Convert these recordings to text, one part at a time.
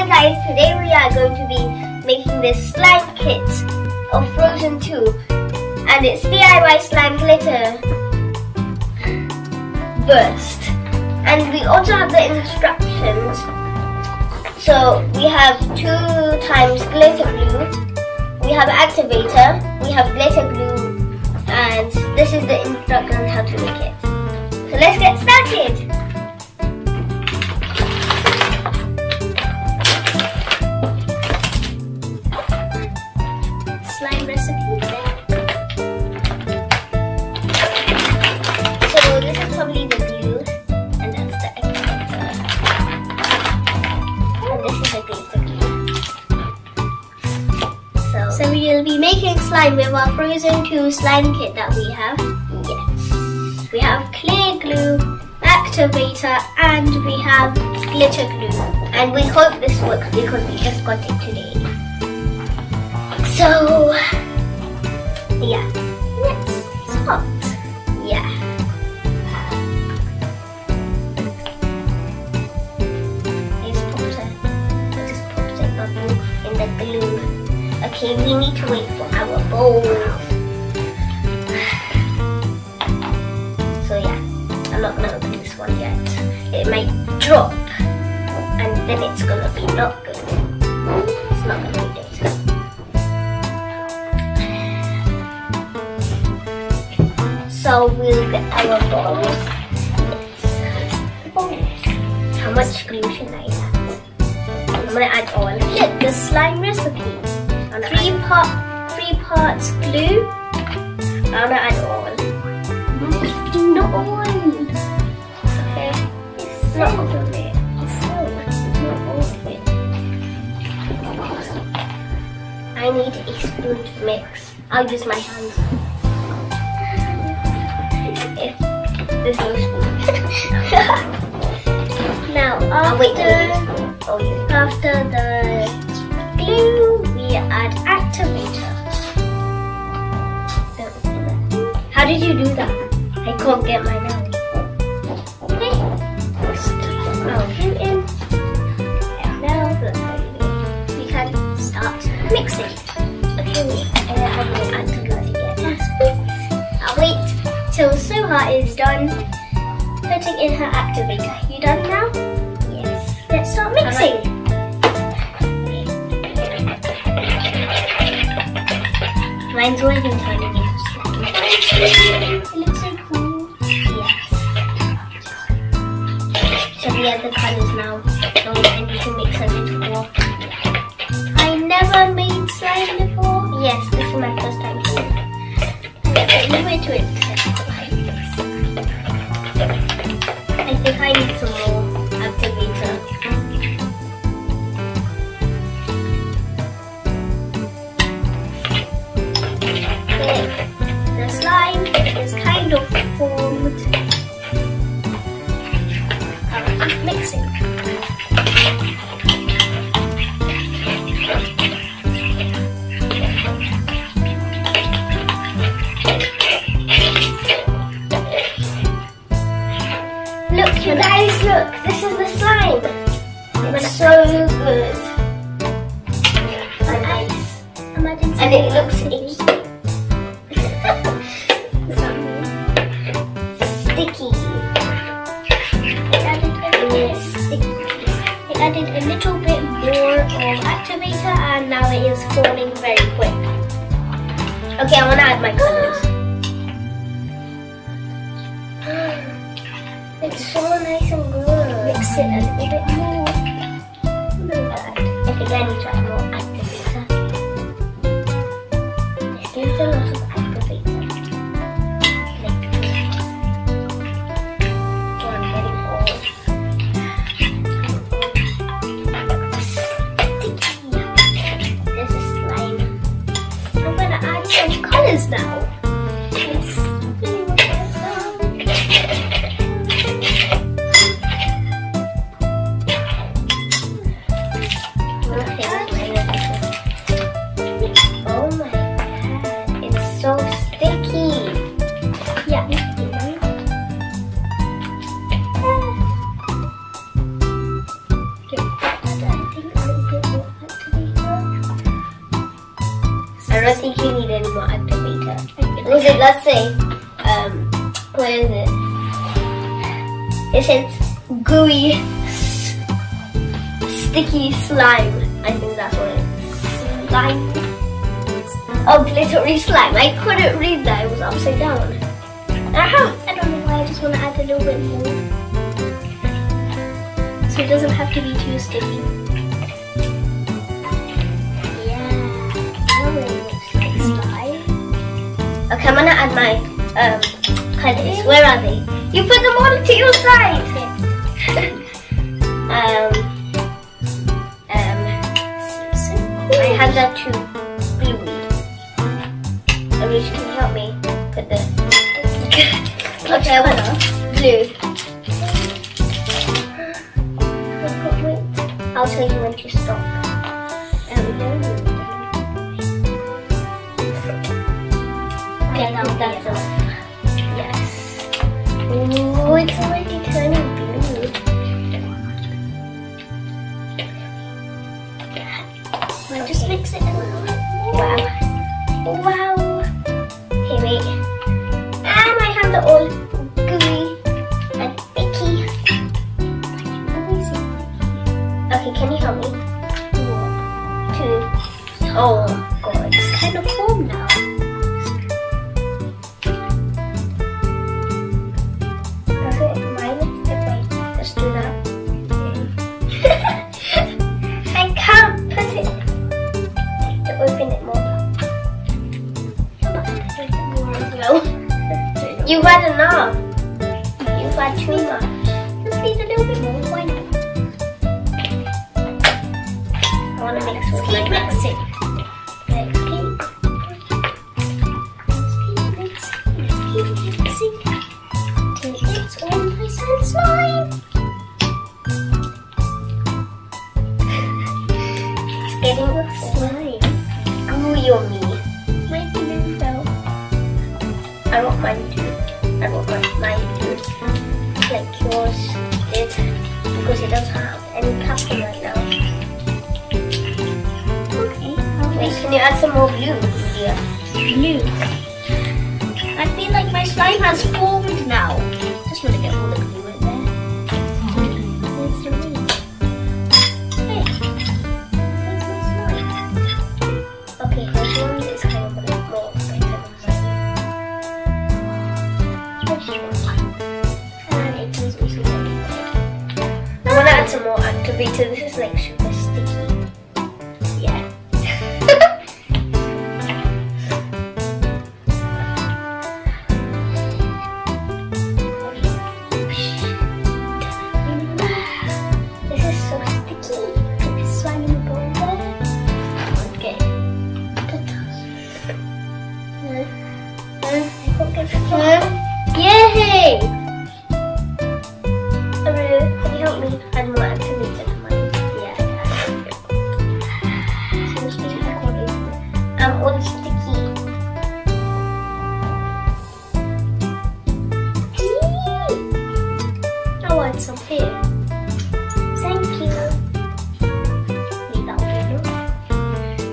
Hi guys, today we are going to be making this slime kit of Frozen 2 and it's DIY slime glitter burst, and we also have the instructions. So we have 2 times glitter glue, we have activator, we have glitter glue, and this is the instructions how to make it. So let's get started. Slime recipe. So this is probably the glue, and that's the activator, and this is the glitter glue. So we will be making slime with our Frozen 2 slime kit that we have. Yes. We have clear glue, activator, and we have glitter glue. And we hope this works because we just got it today. So, yeah, let's start. Yeah. Just put a bubble in the glue. Okay, we need to wait for our bowl. So yeah, I'm not gonna open this one yet. It might drop, and then it's gonna be not good. It's not gonna be good. So we'll get our bowls. How much glue should I add? I'm gonna add all. Look, the slime recipe. 3 parts glue. I'm gonna add all. Not all. Okay. It's not all of it. It's not all of it. I need a spoon to mix. I'll use my hands. If there's no spoon. Now after the glue, we add activator. How did you do that? I can't get mine out. Okay. I'll do in. And now we can start mixing. Okay, I haven't added the glue yet. I'll wait till Suha is done putting in her activator. You done now? Yes. Let's start mixing. Mine's already been turning into slime. It looks so cool. Yes. So we add the colours now. And we can mix a little more. I never made slime before. Yes, this is my first time doing it. Let's wait to it. I think I need some more activator. Okay, the slime is kind of formed. I'll keep mixing. Look, you guys, look, this is the slime. It's so good. And nice. And it looks icky. Sticky. It added a little bit more of activator, and now it is forming very quick. Okay, I want to add my colors. It's so nice and good. Mix it a little bit more. I think I need to add more activator. This needs a lot of activator. Like this. So I'm getting all sticky. This is slime. I'm gonna add some colors now. So sticky. Yeah. does say, what is it? It says gooey, sticky slime. I think that's what it is. Slime. Oh, glittery slime. I couldn't read that. It was upside down. I don't know why. I just want to add a little bit more, so it doesn't have to be too sticky. Okay, I'm gonna add my colours. Where are they? You put them all to your side. I have that too. Bluey. Alicia, can you help me put the okay, blue. Wait. I'll tell you when to stop. Okay, now that's all. Yes. Ooh, it's already turning blue. I'll just mix it in. Wow. Wow. Okay, wait. And my hands are all gooey and sticky. Okay, can you help me? Oh god, it's kind of warm now. Let's do that. I can't put it to open it more. No. You've had enough. You've had too much. Just need a little bit more. Why not? I want to mix with my mixing. Keep mixing. Till it's all nice and slime. It's getting slime. Gooey on me. My blue fell. I want mine too. I want mine too. Like yours did. Because it doesn't have any cupping right now. Okay. Wait, can you add some more blue here? Blue. I feel like my slime has formed now. Just want to get all the glue in there. Where's the ring? Hey, where's my slime? Okay, this one is kind of a bit more better than mine. And it feels also really good. I want to add some more activator. This is like super sticky. Yeah. Yay! Can you help me add more activator to mine? Yeah. I'm all sticky. I want some here. Thank you.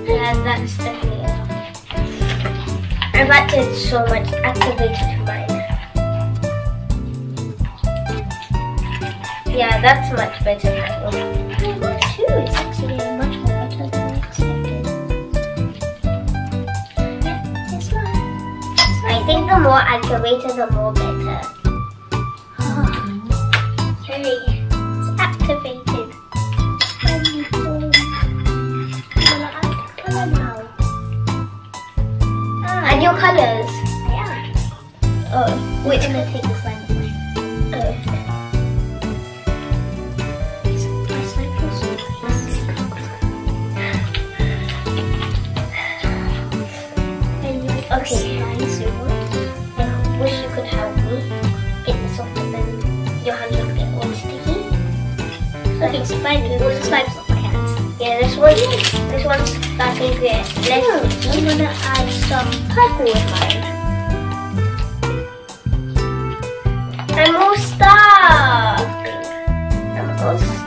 Yeah, that's definitely enough. I've added so much activator to mine. Yeah, that's much better now. Oh, too. It's actually much more better than I expected. Yeah, it's not. I think the more activated, the more better. Hey, it's activated. I'm gonna add color now. And your colors? Yeah. Oh, wait, I'm gonna take this line away. Oh. Okay, I wish you could help me get this off, but then your hands will get all sticky. Okay, so if I do, all the slime's off my hands. Yeah, this one's starting to get less sticky. I'm gonna add some purple in mine. I'm all stuck. I'm all stuck.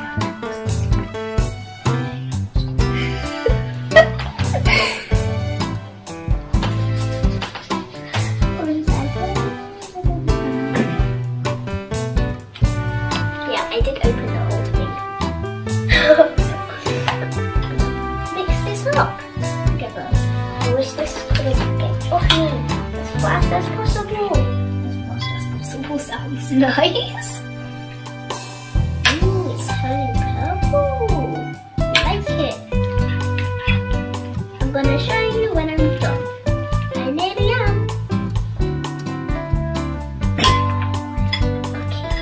It's nice. Ooh, it's turning purple. I like it. I'm gonna show you when I'm done. I nearly am. Okay.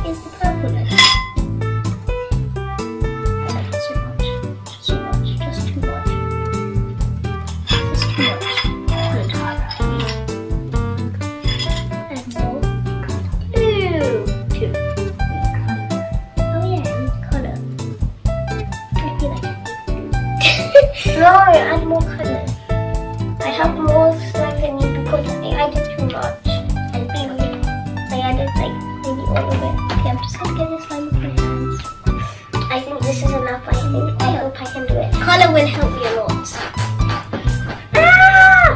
Here's the purpleness. Too much. Too much. Just too much. Just too much. Good. And more. Blue. Two. Oh yeah, and colour. I feel like no, add more colour. I have more slime than you because I added too much. And blue. I added like maybe all of it. Okay, I'm just gonna get this slime with my hands. I think this is enough. I hope I can do it. Colour will help me a lot. Ah!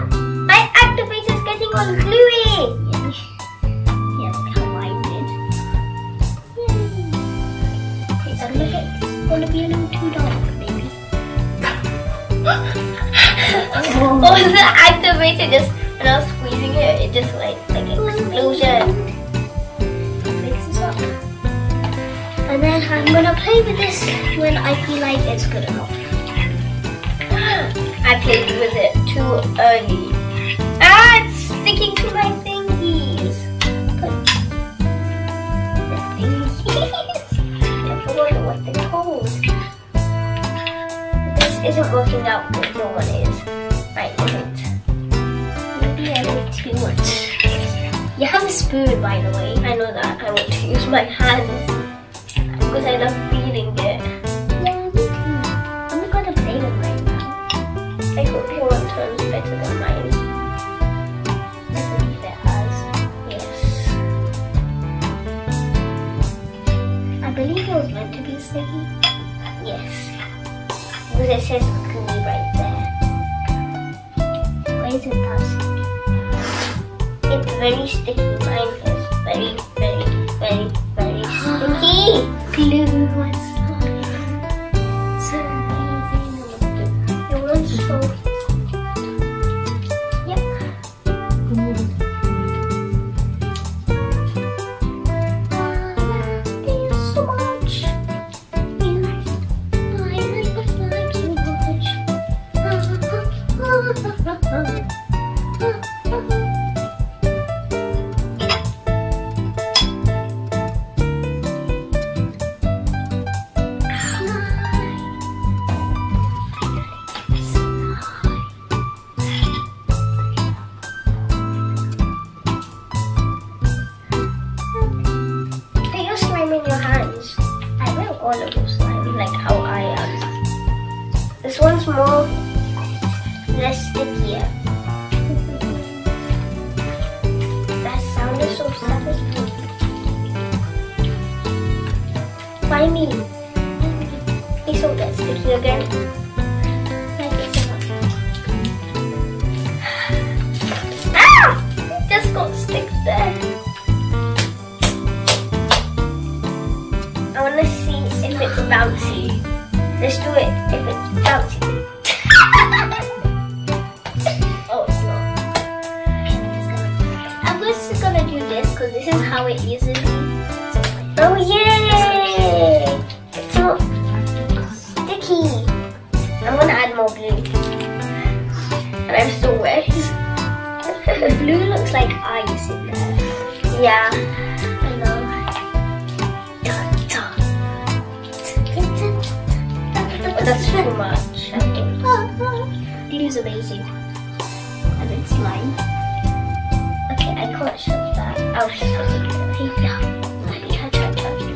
My activator's getting all gluey! Yeah, look how I did. Yay! Okay, so look at it's gonna be a little too dark, maybe. Oh, the activator just, when I was squeezing it, it just like an explosion. Mix this up. And then I'm gonna play with this when I feel like it's good enough. I played with it too early. Ah, it's sticking to my thingies. The thingies. I forgot what they're called. This isn't working out what the one is. Right, is it? Maybe I did too much. You have a spoon, by the way. I know that. I want to use my hands. Because I love feeling it. Yeah, me too. I'm not gonna play with mine now. I hope your one turns better than mine. I believe it has. Yes. I believe it was meant to be sticky. Yes. Because it says glue right there. Why is it that sticky? It's very sticky. Mine is very, very, very, very sticky. Glue was so amazing. It was so. Yep. Thank you so much. I like the slime so much. Put your slime in your hands. I will all of your slime, like how I am. This one's more less stickier. That sound is so satisfying. Why me? Please don't get sticky again. Like this one. Ah! It just got stick there. I want to see if it's bouncy. Let's do it if it's bouncy. Oh, it's not. I'm just gonna do this because this is how it usually is. Oh yay! It's not sticky. I'm gonna add more glue. And I'm still wet. The blue looks like ice in there. Yeah, I know. But that's too much, I think. Glue's amazing. And it's slime. Okay, I can't show that. I'll show you.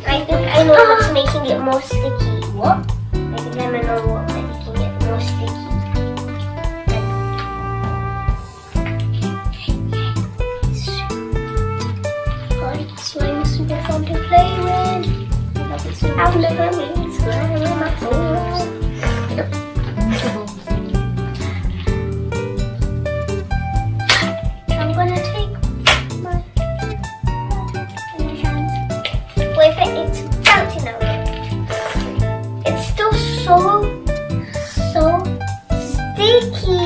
I think I know what's making it more sticky. What? I think I know what's making it more sticky. God, slime is super fun to play with. I've never made slime before. I'm gonna take my hands. Wait, it's bouncy now. It's still so sticky.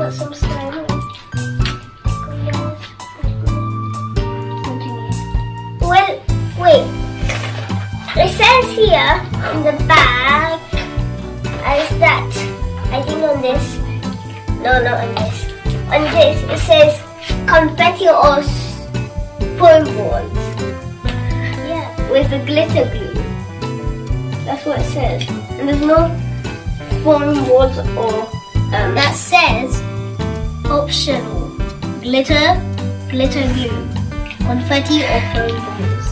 got some slime. Well, wait. It says here on the back is that, I think on this, no, not on this. On this, it says confetti or foam balls. Yeah. With the glitter glue. That's what it says. And there's no foam balls or that says optional. Glitter glue. Confetti or foam balls.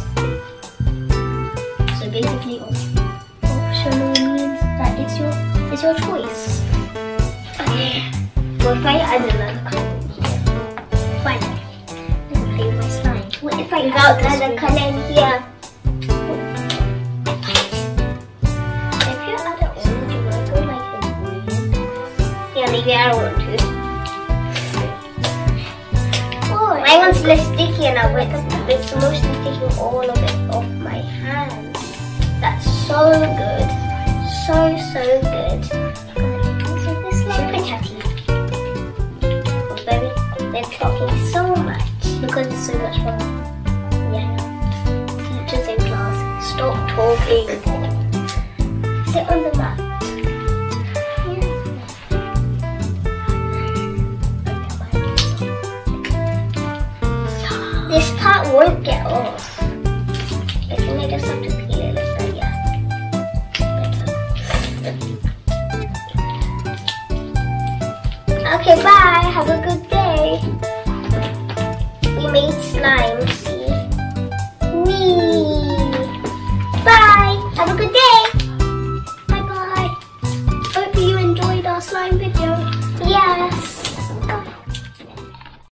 So basically optional means that it's your choice. okay. Well, if I add another color here. Fine. Let me play with my slime. What if I add another color in here? If you add an orange, you want to go like a green. Yeah, maybe I don't want to. Oh, my one's less sticky now, but it's mostly taking all of it off my hands. That's so good. So good. Super chatty. Very, they're talking so much. Because it's so much fun. Yeah. Teachers in class, stop talking. Sit on the mat. Yeah. This part won't get off. I think I just have to peel it like that, yeah. Okay, bye. Have a good day. We made slime, see? Whee! Bye! Have a good day!